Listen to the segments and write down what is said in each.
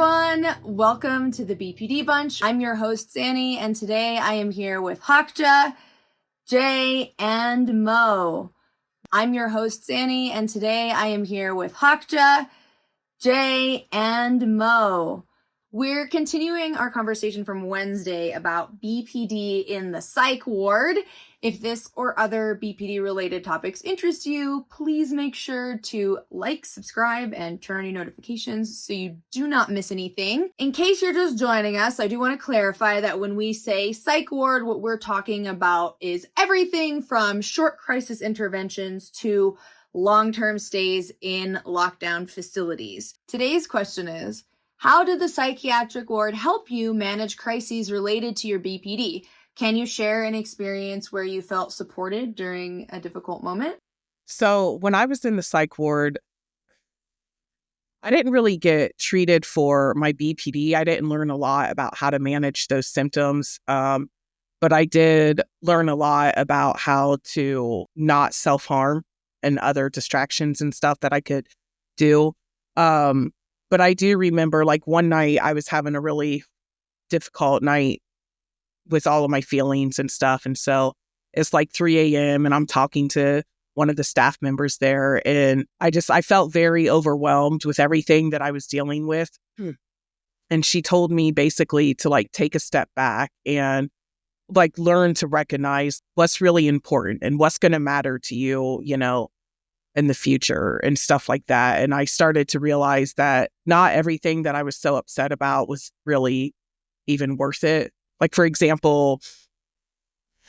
everyone. Welcome to the BPD Bunch. I'm your host, Zanny, and today I am here with Hakja, Jay, and Mo. I'm your host, Zanny, and today I am here with Hakja, Jay, and Mo. We're continuing our conversation from Wednesday about BPD in the psych ward. If this or other BPD related topics interest you, please make sure to like, subscribe, and turn on your notifications so you do not miss anything. In case you're just joining us, I do want to clarify that when we say psych ward, what we're talking about is everything from short crisis interventions to long-term stays in lockdown facilities. Today's question is, how did the psychiatric ward help you manage crises related to your BPD? Can you share an experience where you felt supported during a difficult moment? So when I was in the psych ward, I didn't really get treated for my BPD. I didn't learn a lot about how to manage those symptoms. But I did learn a lot about how to not self-harm and other distractions and stuff that I could do. But I do remember like one night I was having a really difficult night with all of my feelings and stuff. And so it's like 3 a.m. and I'm talking to one of the staff members there. And I felt very overwhelmed with everything that I was dealing with. And she told me basically to like take a step back and like learn to recognize what's really important and what's going to matter to you, you know, in the future and stuff like that. And I started to realize that not everything that I was so upset about was really even worth it. Like, for example,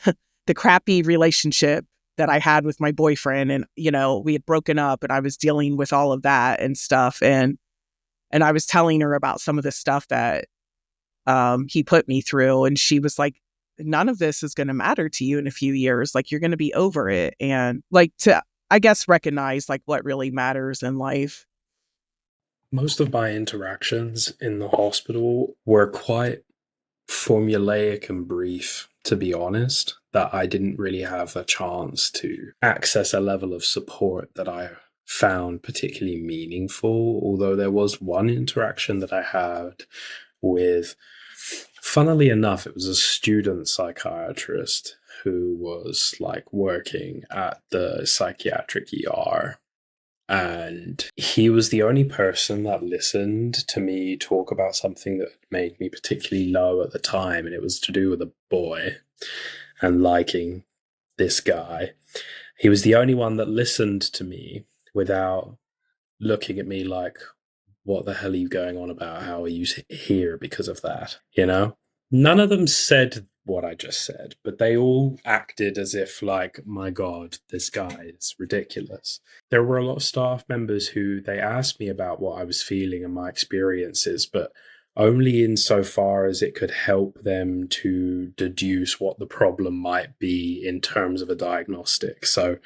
the crappy relationship that I had with my boyfriend, and, you know, we had broken up and I was dealing with all of that and stuff. And I was telling her about some of the stuff that he put me through. And she was like, none of this is going to matter to you in a few years. Like, you're going to be over it. And like to, I guess, recognize like what really matters in life. Most of my interactions in the hospital were quite formulaic and brief, to be honest, that I didn't really have a chance to access a level of support that I found particularly meaningful. Although there was one interaction that I had with, funnily enough, it was a student psychiatrist who was like working at the psychiatric ER. And he was the only person that listened to me talk about something that made me particularly low at the time. And it was to do with a boy and liking this guy. He was the only one that listened to me without looking at me like, what the hell are you going on about? How are you here because of that? You know, none of them said what I just said, but they all acted as if like, my God, this guy is ridiculous. There were a lot of staff members who they asked me about what I was feeling and my experiences, but only insofar as it could help them to deduce what the problem might be in terms of a diagnostic. So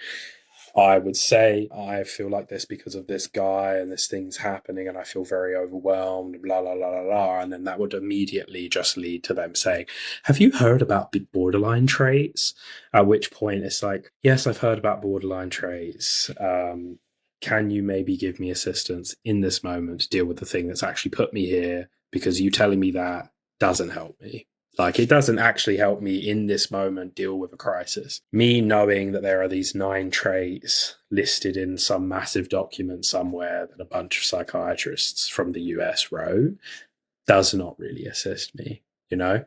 I would say, I feel like this because of this guy and this thing's happening and I feel very overwhelmed, blah, blah, blah, blah, blah. And then that would immediately just lead to them saying, have you heard about the borderline traits? At which point it's like, yes, I've heard about borderline traits. Can you maybe give me assistance in this moment to deal with the thing that's actually put me here? Because you telling me that doesn't help me. Like, it doesn't actually help me in this moment deal with a crisis. Me knowing that there are these 9 traits listed in some massive document somewhere that a bunch of psychiatrists from the US wrote does not really assist me, you know?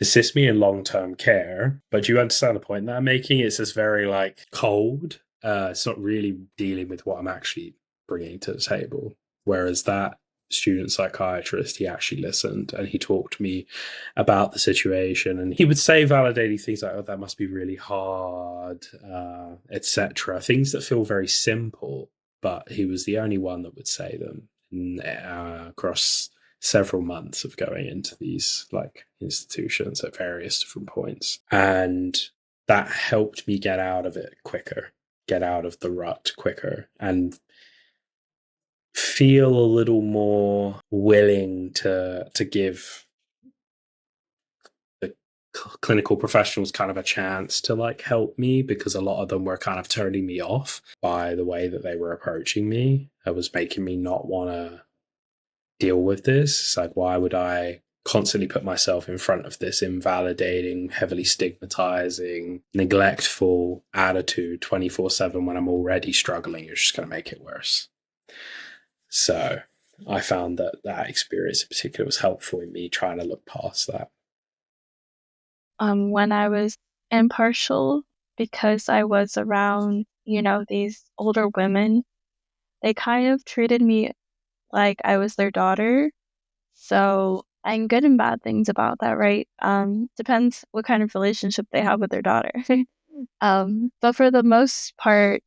Assist me in long-term care, but do you understand the point that I'm making? It's just very, like, cold. It's not really dealing with what I'm actually bringing to the table. Whereas that student psychiatrist, he actually listened and he talked to me about the situation, and he would say validating things like, oh, that must be really hard, etc. Things that feel very simple, but he was the only one that would say them across several months of going into these like institutions at various different points. And that helped me get out of it quicker, get out of the rut quicker, and feel a little more willing to give the clinical professionals kind of a chance to like help me, because a lot of them were kind of turning me off by the way that they were approaching me. It was making me not want to deal with this. It's like, why would I constantly put myself in front of this invalidating, heavily stigmatizing, neglectful attitude 24/7 when I'm already struggling? You're just going to make it worse. So I found that experience in particular was helpful in me trying to look past that. When I was impartial, because I was around, these older women, they kind of treated me like I was their daughter. So, and good and bad things about that, right? Depends what kind of relationship they have with their daughter. But for the most part,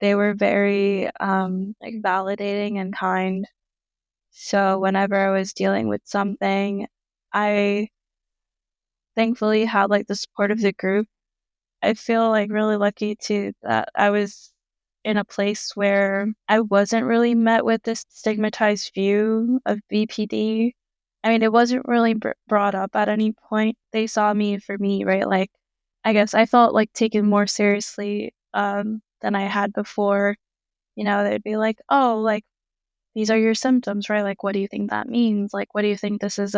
they were very like validating and kind. So whenever I was dealing with something, I thankfully had like the support of the group. I feel like really lucky too that I was in a place where I wasn't really met with this stigmatized view of BPD. I mean, it wasn't really brought up at any point. They saw me for me, right? Like, I guess I felt like taken more seriously than I had before. They'd be like, oh, like, these are your symptoms, right? Like, what do you think that means? Like, what do you think this is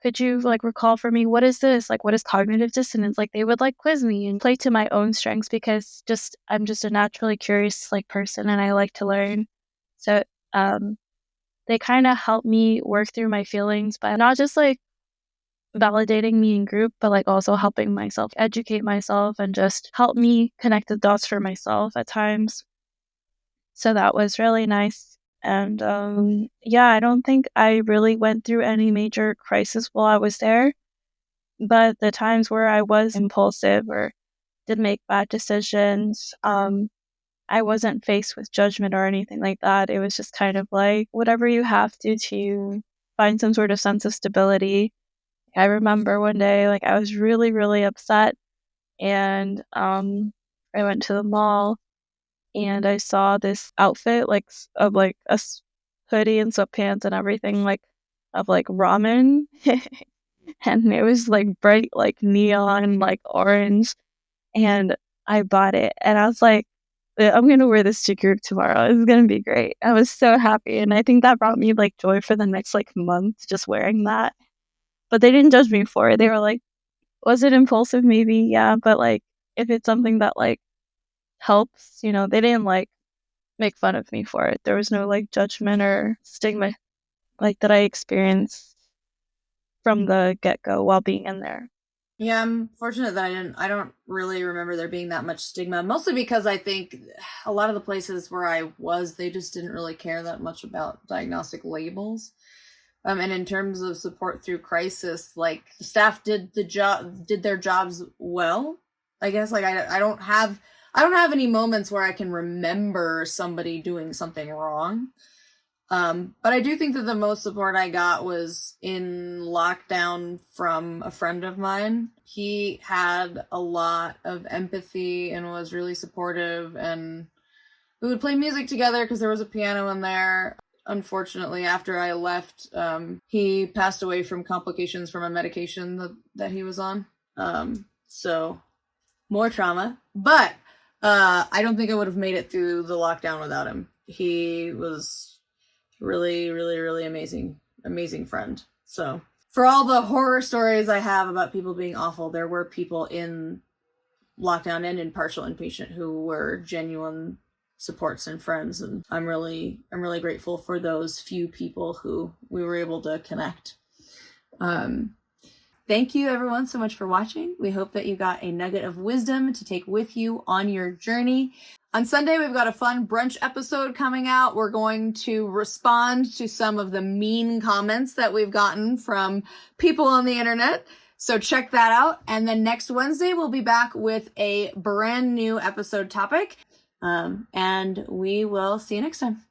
could you like recall for me, what is this? Like, what is cognitive dissonance? Like, they would like quiz me and play to my own strengths because I'm just a naturally curious like person and I like to learn. So, they kind of help me work through my feelings, but not just like validating me in group, but like also helping myself educate myself and just help me connect the dots for myself at times. So that was really nice. And yeah, I don't think I really went through any major crisis while I was there. But the times where I was impulsive or did make bad decisions, I wasn't faced with judgment or anything like that. It was just kind of like whatever you have to find some sort of sense of stability. I remember one day, like I was really, really upset, and I went to the mall and I saw this outfit like of like hoodie and sweatpants and everything like of like ramen, and it was like bright like neon like orange, and I bought it and I was like, I'm gonna wear this to group tomorrow. It's gonna be great. I was so happy, and I think that brought me like joy for the next like month just wearing that. But they didn't judge me for it. They were like, was it impulsive? Maybe, yeah, but like if it's something that like helps, they didn't like make fun of me for it. There was no like judgment or stigma like that I experienced from the get-go while being in there. Yeah, I'm fortunate that I don't really remember there being that much stigma, mostly because I think a lot of the places where I was, they just didn't really care that much about diagnostic labels. And in terms of support through crisis, like the staff did their jobs well. I guess like I don't have any moments where I can remember somebody doing something wrong. But I do think that the most support I got was in lockdown from a friend of mine. He had a lot of empathy and was really supportive, and we would play music together because there was a piano in there. Unfortunately, after I left, he passed away from complications from a medication that he was on. So more trauma, but I don't think I would have made it through the lockdown without him. He was really, really, really amazing friend. So for all the horror stories I have about people being awful, there were people in lockdown and in partial inpatient who were genuine supports and friends, and I'm really grateful for those few people who we were able to connect. Thank you everyone so much for watching. We hope that you got a nugget of wisdom to take with you on your journey. On Sunday, we've got a fun brunch episode coming out. We're going to respond to some of the mean comments that we've gotten from people on the internet. So check that out. And then next Wednesday, we'll be back with a brand new episode topic. And we will see you next time.